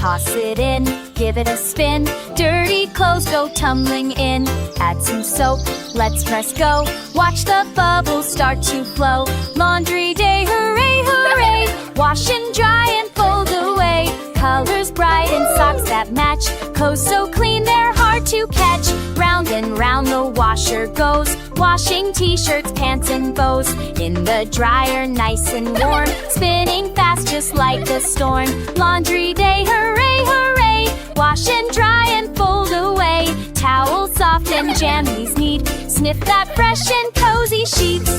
Toss it in, give it a spin. Dirty clothes go tumbling in. Add some soap, let's press go. Watch the bubbles start to flow. Laundry day, hooray, hooray! Wash and dry and fold away. Colors bright and socks that match. Clothes so clean they're hard to catch. Round and round the washer goes. Washing t-shirts, pants and bows. In the dryer nice and warm. Spinning fast just like a storm. Laundry day, hooray, hooray! Wash and dry and fold away. Towels soft and jammies neat. Sniff that fresh and cozy sheets.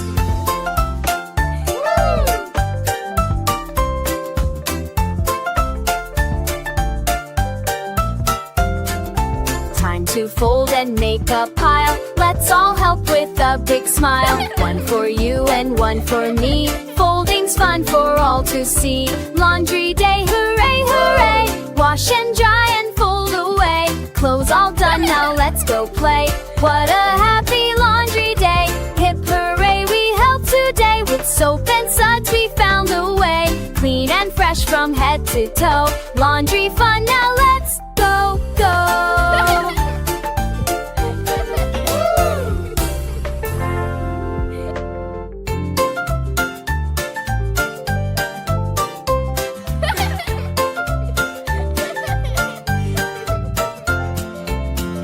Time to fold and make a pile. Let's all help with a big smile. One for you and one for me. Folding's fun for all to see. Laundry day, hooray, hooray! Wash and dry and fold away. Clothes all done, now let's go play. What a happy laundry day! Hip hooray, we helped today. With soap and suds we found a way. Clean and fresh from head to toe. Laundry fun, now let's go, go!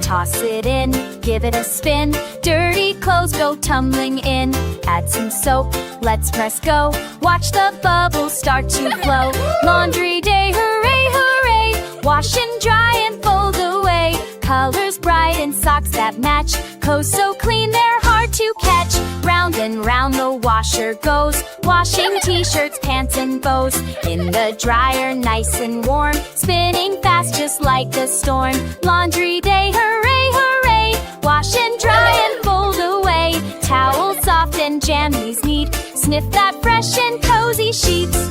Toss it in, give it a spin. Dirty clothes go tumbling in. Add some soap, let's press go. Watch the bubbles start to flow. Laundry day, hooray, hooray! Wash and dry and fold away. Colors bright and socks that match. Clothes so clean they're hard to catch. Round and round the washer goes. Washing t-shirts, pants and bows. In the dryer nice and warm. Spinning fast just like a storm. Laundry day, hooray, hooray! Wash and dry and fold away. Towels soft and jammies neat. Sniff that fresh and cozy sheets.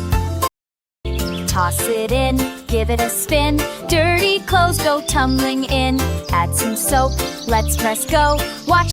Toss it in, give it a spin. Dirty clothes go tumbling in. Add some soap, let's press go. Watch